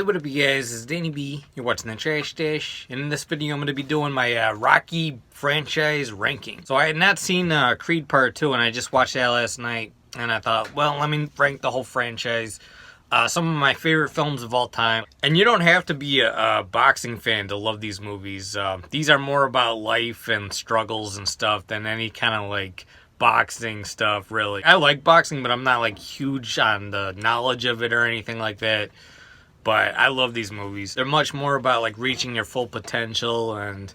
what up you guys, it's Danny B. You're watching the Trash Dash, and in this video I'm going to be doing my Rocky franchise ranking. So I had not seen Creed Part 2, and I just watched that last night, and I thought, well, let me rank the whole franchise. Some of my favorite films of all time. And you don't have to be a boxing fan to love these movies. These are more about life and struggles and stuff than any kind of like boxing stuff, really. I like boxing, but I'm not like huge on the knowledge of it or anything like that. But I love these movies. They're much more about like reaching your full potential and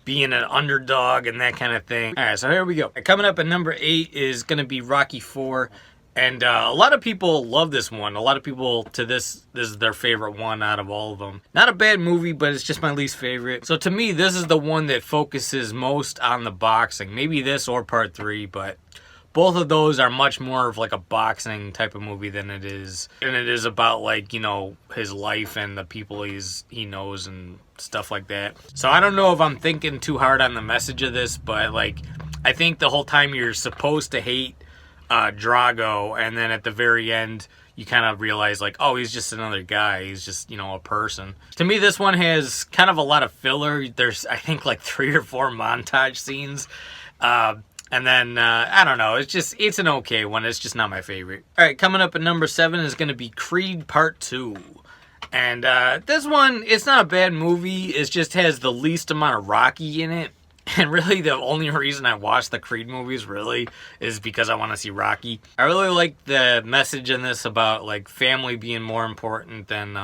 being an underdog and that kind of thing. Alright, so here we go. Coming up at number 8 is going to be Rocky 4. And a lot of people love this one. A lot of people this is their favorite one out of all of them. Not a bad movie, but it's just my least favorite. So to me, this is the one that focuses most on the boxing. Maybe this or Part 3, but both of those are much more of like a boxing type of movie than it is. And it is about like, you know, his life and the people he knows and stuff like that. So I don't know if I'm thinking too hard on the message of this, but like, I think the whole time you're supposed to hate Drago, and then at the very end you kind of realize like, oh, he's just another guy, he's just, you know, a person. To me, this one has kind of a lot of filler. There's, I think, like 3 or 4 montage scenes, and then I don't know, it's an okay one. It's just not my favorite. All right, coming up at number 7 is going to be Creed Part 2. And this one, it's not a bad movie. It just has the least amount of Rocky in it. And really, the only reason I watch the Creed movies, really, is because I want to see Rocky. I really like the message in this about, like, family being more important than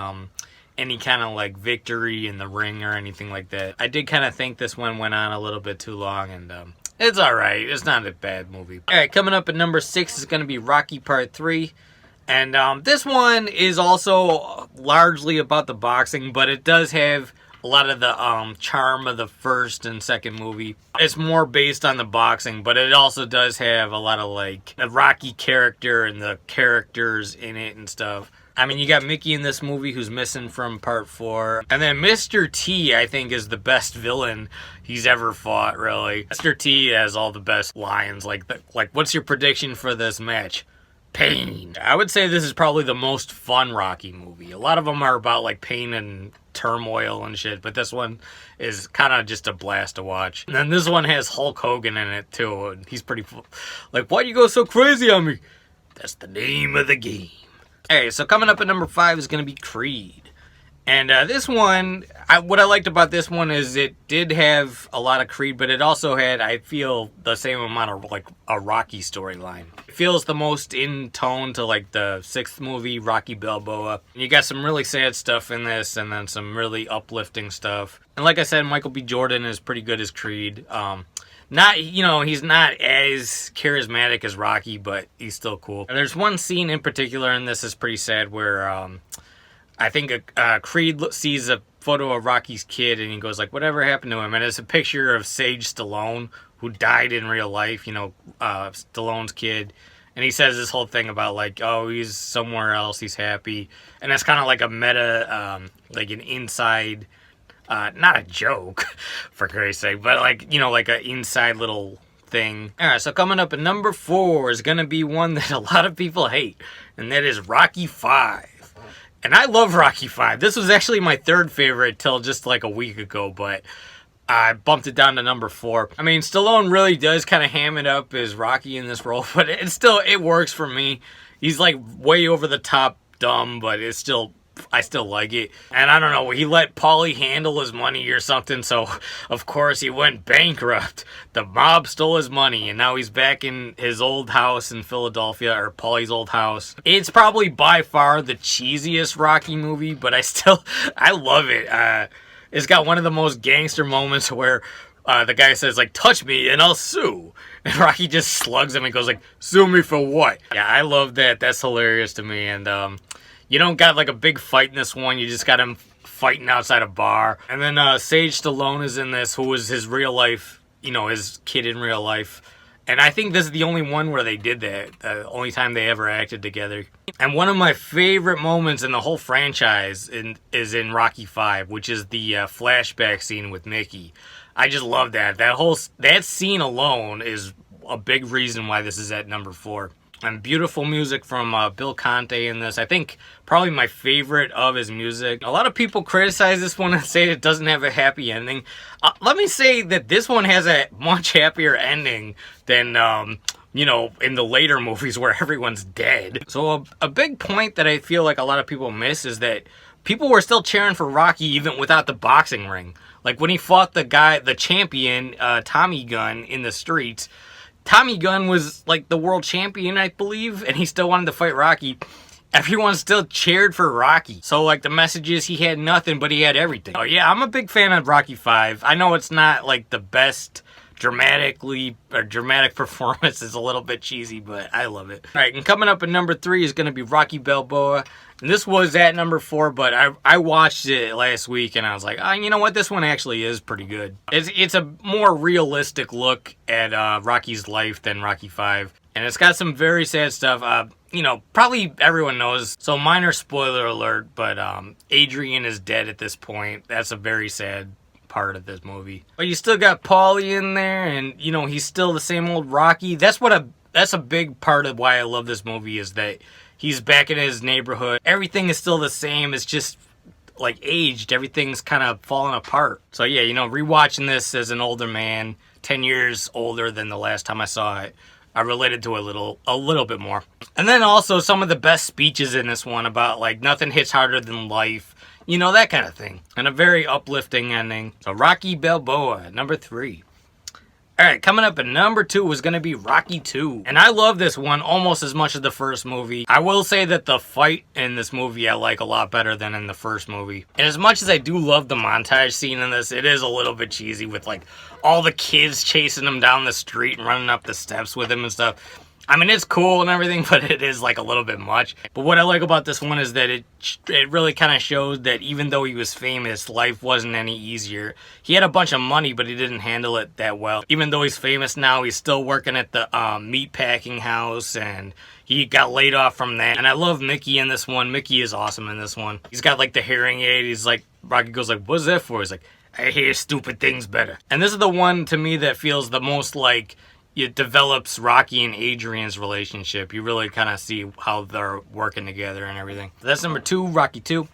any kind of, like, victory in the ring or anything like that. I did kind of think this one went on a little bit too long, and it's alright. It's not a bad movie. Alright, coming up at number 6 is going to be Rocky Part 3. And this one is also largely about the boxing, but it does have a lot of the charm of the first and second movie. It's more based on the boxing, but it also does have a lot of like the Rocky character and the characters in it and stuff. I mean, you got Mickey in this movie who's missing from Part 4. And then Mr. T, I think, is the best villain he's ever fought, really. Mr. T has all the best lines. Like, what's your prediction for this match? Pain. I would say this is probably the most fun Rocky movie. A lot of them are about like pain and turmoil and shit, but this one is kind of just a blast to watch. And then this one has Hulk Hogan in it too, and he's pretty like, why'd you go so crazy on me? That's the name of the game. Hey, so coming up at number 5 is going to be Creed. And this one, what I liked about this one is it did have a lot of Creed, but it also had, I feel, the same amount of like a Rocky storyline. It feels the most in tone to like the 6th movie, Rocky Balboa. You got some really sad stuff in this, and then some really uplifting stuff. And like I said, Michael B. Jordan is pretty good as Creed. Not, you know, he's not as charismatic as Rocky, but he's still cool. And there's one scene in particular, and this is pretty sad, where I think Creed sees a photo of Rocky's kid, and he goes like, whatever happened to him? And it's a picture of Sage Stallone, who died in real life, you know, Stallone's kid. And he says this whole thing about like, oh, he's somewhere else, he's happy. And that's kind of like a meta, like an inside, not a joke, for Christ's sake, but like, you know, like an inside little thing. Alright, so coming up at number 4 is going to be one that a lot of people hate, and that is Rocky 5. And I love Rocky 5. This was actually my 3rd favorite till just like a week ago, but I bumped it down to number 4. I mean, Stallone really does kind of ham it up as Rocky in this role, but it works for me. He's like way over the top dumb, but I still like it. And I don't know, he let Paulie handle his money or something, so of course he went bankrupt. The mob stole his money, and now he's back in his old house in Philadelphia, or Paulie's old house. It's probably by far the cheesiest Rocky movie, but I love it. It's got one of the most gangster moments where the guy says like, touch me and I'll sue. And Rocky just slugs him and goes like, sue me for what? Yeah, I love that. That's hilarious to me. And you don't got like a big fight in this one. You just got him fighting outside a bar. And then Sage Stallone is in this, who was his real life, you know, his kid in real life. And I think this is the only one where they did that. The only time they ever acted together. And one of my favorite moments in the whole franchise is in Rocky 5, which is the flashback scene with Mickey. I just love that. That scene alone is a big reason why this is at number 4. And beautiful music from Bill Conte in this. I think probably my favorite of his music. A lot of people criticize this one and say it doesn't have a happy ending. Let me say that this one has a much happier ending than, you know, in the later movies where everyone's dead. So a big point that I feel like a lot of people miss is that people were still cheering for Rocky even without the boxing ring. Like when he fought the champion, Tommy Gunn, in the streets, Tommy Gunn was like the world champion, I believe, and he still wanted to fight Rocky. Everyone still cheered for Rocky. So like the message is he had nothing, but he had everything. Oh yeah, I'm a big fan of Rocky 5. I know it's not like the best dramatic performance, is a little bit cheesy, but I love it. All right, and coming up at number 3 is going to be Rocky Balboa. And this was at number 4, but I watched it last week and I was like, oh, you know what? This one actually is pretty good. It's a more realistic look at Rocky's life than Rocky 5. And it's got some very sad stuff. You know, probably everyone knows. So minor spoiler alert, but Adrian is dead at this point. That's a very sad part of this movie. But you still got Paulie in there, and you know, he's still the same old Rocky. That's a big part of why I love this movie, is that he's back in his neighborhood. Everything is still the same. It's just like aged. Everything's kind of falling apart. So yeah, you know, rewatching this as an older man, 10 years older than the last time I saw it, I related to it a little bit more. And then also some of the best speeches in this one about like nothing hits harder than life. You know, that kind of thing. And a very uplifting ending. So Rocky Balboa, number 3. Alright, coming up at number 2 was going to be Rocky 2. And I love this one almost as much as the first movie. I will say that the fight in this movie I like a lot better than in the first movie. And as much as I do love the montage scene in this, it is a little bit cheesy with like all the kids chasing him down the street and running up the steps with him and stuff. I mean, it's cool and everything, but it is like a little bit much. But what I like about this one is that it really kind of shows that even though he was famous, life wasn't any easier. He had a bunch of money, but he didn't handle it that well. Even though he's famous now, he's still working at the meat packing house, and he got laid off from that. And I love Mickey in this one. Mickey is awesome in this one. He's got like the hearing aid. He's like, Rocky goes like, what's that for? He's like, I hear stupid things better. And this is the one to me that feels the most like it develops Rocky and Adrian's relationship. You really kind of see how they're working together and everything. That's number 2, Rocky 2.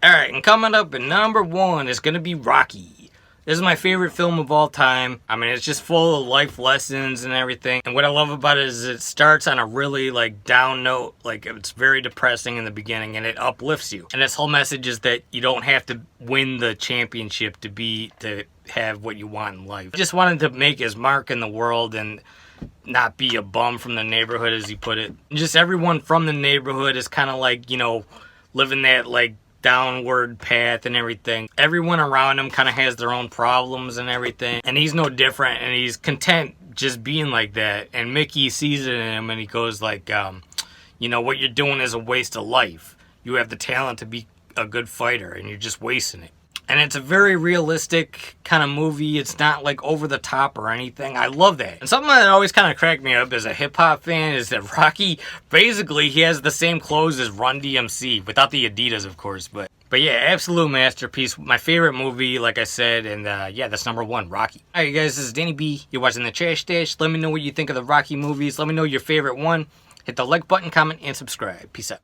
Alright, and coming up at number 1 is going to be Rocky. This is my favorite film of all time. I mean, it's just full of life lessons and everything. And what I love about it is it starts on a really like down note. Like it's very depressing in the beginning and it uplifts you. And its whole message is that you don't have to win the championship to have what you want in life. He just wanted to make his mark in the world and not be a bum from the neighborhood, as he put it. And just everyone from the neighborhood is kind of like, you know, living that like downward path and everything. Everyone around him kind of has their own problems and everything, and he's no different, and he's content just being like that. And Mickey sees it in him and he goes like, you know, what you're doing is a waste of life. You have the talent to be a good fighter and you're just wasting it. And it's a very realistic kind of movie. It's not like over the top or anything. I love that. And something that always kind of cracked me up as a hip hop fan is that Rocky, basically, he has the same clothes as Run DMC, without the Adidas, of course. But yeah, absolute masterpiece. My favorite movie, like I said. And yeah, that's number 1, Rocky. All right, you guys, this is Danny B. You're watching The Trash Dish. Let me know what you think of the Rocky movies. Let me know your favorite one. Hit the like button, comment, and subscribe. Peace out.